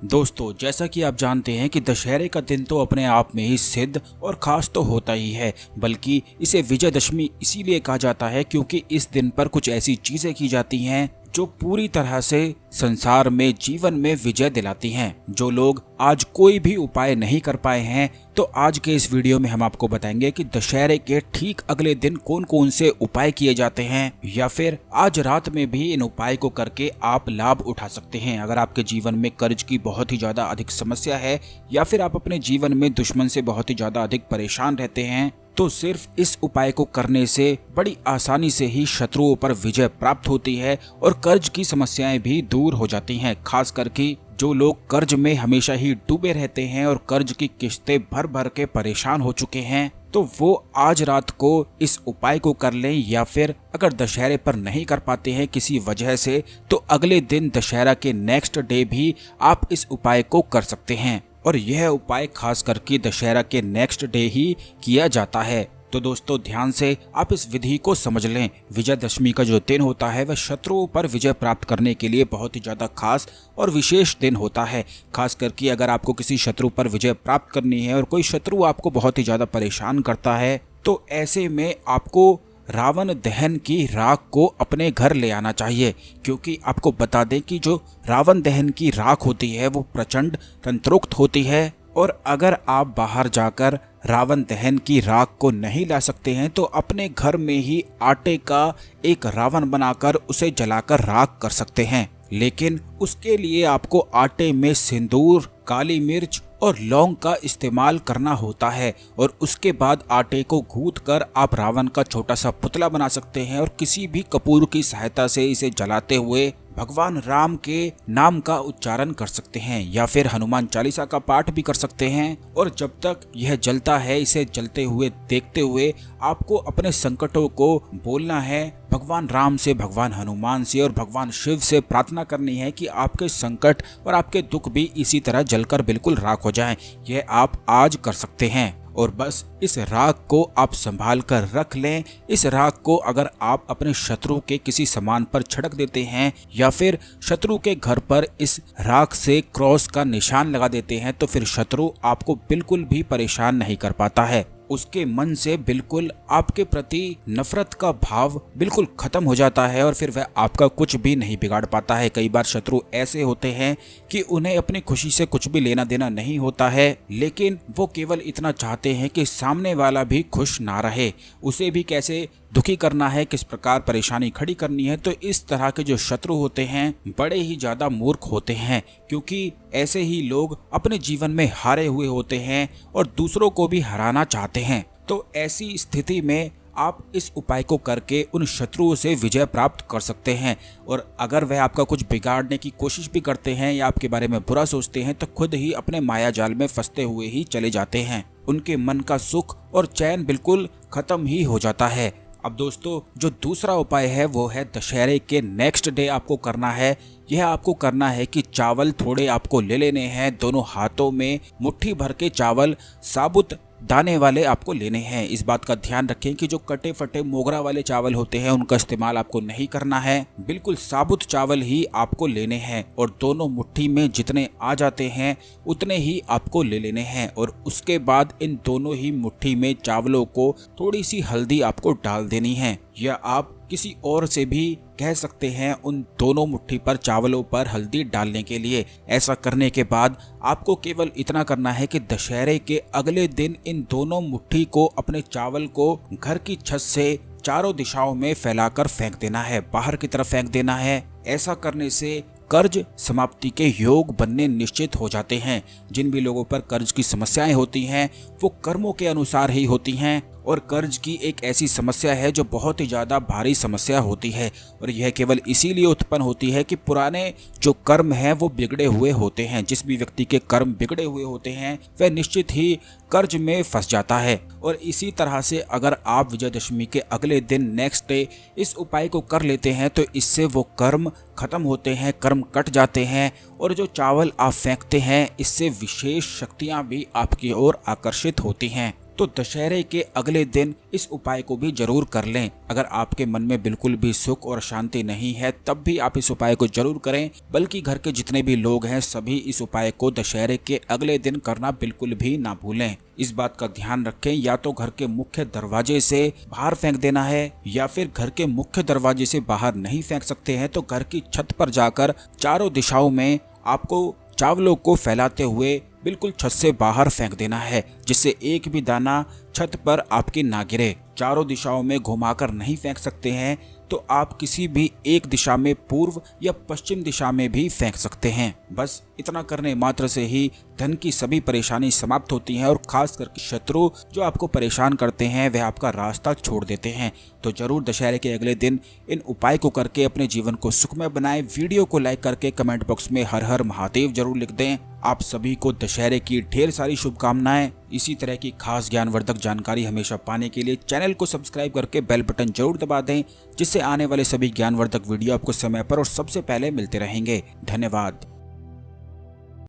दोस्तों, जैसा कि आप जानते हैं कि दशहरे का दिन तो अपने आप में ही सिद्ध और खास तो होता ही है, बल्कि इसे विजयदशमी इसीलिए कहा जाता है क्योंकि इस दिन पर कुछ ऐसी चीजें की जाती हैं जो पूरी तरह से संसार में जीवन में विजय दिलाती हैं। जो लोग आज कोई भी उपाय नहीं कर पाए हैं, तो आज के इस वीडियो में हम आपको बताएंगे कि दशहरे के ठीक अगले दिन कौन कौन से उपाय किए जाते हैं, या फिर आज रात में भी इन उपाय को करके आप लाभ उठा सकते हैं। अगर आपके जीवन में कर्ज की बहुत ही ज्यादा अधिक समस्या है, या फिर आप अपने जीवन में दुश्मन से बहुत ही ज्यादा अधिक परेशान रहते हैं, तो सिर्फ इस उपाय को करने से बड़ी आसानी से ही शत्रुओं पर विजय प्राप्त होती है और कर्ज की समस्याएं भी दूर हो जाती हैं। खास करके जो लोग कर्ज में हमेशा ही डूबे रहते हैं और कर्ज की किस्तें भर भर के परेशान हो चुके हैं, तो वो आज रात को इस उपाय को कर लें, या फिर अगर दशहरे पर नहीं कर पाते हैं किसी वजह से, तो अगले दिन दशहरा के नेक्स्ट डे भी आप इस उपाय को कर सकते हैं। और यह उपाय खास करके दशहरा के नेक्स्ट डे ही किया जाता है। तो दोस्तों, ध्यान से आप इस विधि को समझ लें। विजयदशमी का जो दिन होता है वह शत्रुओं पर विजय प्राप्त करने के लिए बहुत ही ज्यादा खास और विशेष दिन होता है। खास करके अगर आपको किसी शत्रु पर विजय प्राप्त करनी है और कोई शत्रु आपको बहुत ही ज्यादा परेशान करता है, तो ऐसे में आपको रावण दहन की राख को अपने घर ले आना चाहिए। क्योंकि आपको बता दें कि जो रावण दहन की राख होती है वो प्रचंड तंत्रोक्त होती है, और अगर आप बाहर जाकर रावण दहन की राख को नहीं ला सकते हैं, तो अपने घर में ही आटे का एक रावण बनाकर उसे जलाकर राख कर सकते हैं। लेकिन उसके लिए आपको आटे में सिंदूर, काली मिर्च और लौंग का इस्तेमाल करना होता है, और उसके बाद आटे को गूंथ कर आप रावण का छोटा सा पुतला बना सकते हैं और किसी भी कपूर की सहायता से इसे जलाते हुए भगवान राम के नाम का उच्चारण कर सकते हैं, या फिर हनुमान चालीसा का पाठ भी कर सकते हैं। और जब तक यह जलता है, इसे जलते हुए देखते हुए आपको अपने संकटों को बोलना है भगवान राम से, भगवान हनुमान से और भगवान शिव से प्रार्थना करनी है कि आपके संकट और आपके दुख भी इसी तरह जलकर बिल्कुल राख हो जाएं। यह आप आज कर सकते हैं, और बस इस राख को आप संभाल कर रख लें। इस राख को अगर आप अपने शत्रु के किसी सामान पर छिड़क देते हैं, या फिर शत्रु के घर पर इस राख से क्रॉस का निशान लगा देते हैं, तो फिर शत्रु आपको बिल्कुल भी परेशान नहीं कर पाता है। उसके मन से बिल्कुल आपके प्रति नफरत का भाव बिल्कुल खत्म हो जाता है, और फिर वह आपका कुछ भी नहीं बिगाड़ पाता है। कई बार शत्रु ऐसे होते हैं कि उन्हें अपनी खुशी से कुछ भी लेना देना नहीं होता है, लेकिन वो केवल इतना चाहते हैं कि सामने वाला भी खुश ना रहे, उसे भी कैसे दुखी करना है, किस प्रकार परेशानी खड़ी करनी है। तो इस तरह के जो शत्रु होते हैं बड़े ही ज्यादा मूर्ख होते हैं, क्योंकि ऐसे ही लोग अपने जीवन में हारे हुए होते हैं और दूसरों को भी हराना चाहते हैं। तो ऐसी स्थिति में आप इस उपाय को करके उन शत्रुओं से विजय प्राप्त कर सकते हैं। और अगर वह आपका कुछ बिगाड़ने की कोशिश भी करते हैं या आपके बारे में बुरा सोचते हैं, तो खुद ही अपने माया जाल में फंसते हुए ही चले जाते हैं। उनके मन का सुख और चैन बिल्कुल खत्म ही हो जाता है। अब दोस्तों, जो दूसरा उपाय है वो है दशहरे के नेक्स्ट डे आपको करना है। यह आपको करना है कि चावल थोड़े आपको ले लेने हैं, दोनों हाथों में मुट्ठी भर के चावल साबुत दाने वाले आपको लेने हैं। इस बात का ध्यान रखें कि जो कटे फटे मोगरा वाले चावल होते हैं उनका इस्तेमाल आपको नहीं करना है, बिल्कुल साबुत चावल ही आपको लेने हैं, और दोनों मुट्ठी में जितने आ जाते हैं उतने ही आपको ले लेने हैं। और उसके बाद इन दोनों ही मुट्ठी में चावलों को थोड़ी सी हल्दी आपको डाल देनी है, या आप किसी और से भी कह सकते हैं उन दोनों मुट्ठी पर चावलों पर हल्दी डालने के लिए। ऐसा करने के बाद आपको केवल इतना करना है कि दशहरे के अगले दिन इन दोनों मुट्ठी को, अपने चावल को घर की छत से चारों दिशाओं में फैलाकर फेंक देना है, बाहर की तरफ फेंक देना है। ऐसा करने से कर्ज समाप्ति के योग बनने निश्चित हो जाते हैं। जिन भी लोगों पर कर्ज की समस्याएं होती हैं वो कर्मों के अनुसार ही होती हैं, और कर्ज की एक ऐसी समस्या है जो बहुत ही ज़्यादा भारी समस्या होती है, और यह केवल इसीलिए उत्पन्न होती है कि पुराने जो कर्म हैं वो बिगड़े हुए होते हैं। जिस भी व्यक्ति के कर्म बिगड़े हुए होते हैं वह निश्चित ही कर्ज में फंस जाता है। और इसी तरह से अगर आप विजयदशमी के अगले दिन नेक्स्ट डे इस उपाय को कर लेते हैं, तो इससे वो कर्म खत्म होते हैं, कर्म कट जाते हैं, और जो चावल आप फेंकते हैं इससे विशेष शक्तियाँ भी आपकी ओर आकर्षित होती हैं। तो दशहरे के अगले दिन इस उपाय को भी जरूर कर लें। अगर आपके मन में बिल्कुल भी सुख और शांति नहीं है तब भी आप इस उपाय को जरूर करें, बल्कि घर के जितने भी लोग हैं सभी इस उपाय को दशहरे के अगले दिन करना बिल्कुल भी ना भूलें। इस बात का ध्यान रखें, या तो घर के मुख्य दरवाजे से बाहर फेंक देना है, या फिर घर के मुख्य दरवाजे से बाहर नहीं फेंक सकते हैं तो घर की छत पर जाकर चारों दिशाओं में आपको चावलों को फैलाते हुए बिल्कुल छत से बाहर फेंक देना है, जिससे एक भी दाना छत पर आपकी ना गिरे। चारों दिशाओं में घुमाकर नहीं फेंक सकते हैं तो आप किसी भी एक दिशा में पूर्व या पश्चिम दिशा में भी फेंक सकते हैं। बस इतना करने मात्र से ही धन की सभी परेशानी समाप्त होती हैं और खास करके शत्रु जो आपको परेशान करते हैं वह आपका रास्ता छोड़ देते हैं। तो जरूर दशहरे के अगले दिन इन उपाय को करके अपने जीवन को सुखमय बनाएं। वीडियो को लाइक करके कमेंट बॉक्स में हर हर महादेव जरूर लिख दें। आप सभी को दशहरे की ढेर सारी शुभकामनाएं। इसी तरह की खास ज्ञानवर्धक जानकारी हमेशा पाने के लिए चैनल को सब्सक्राइब करके बेल बटन जरूर दबा दें, जिससे आने वाले सभी ज्ञानवर्धक वीडियो आपको समय पर और सबसे पहले मिलते रहेंगे। धन्यवाद।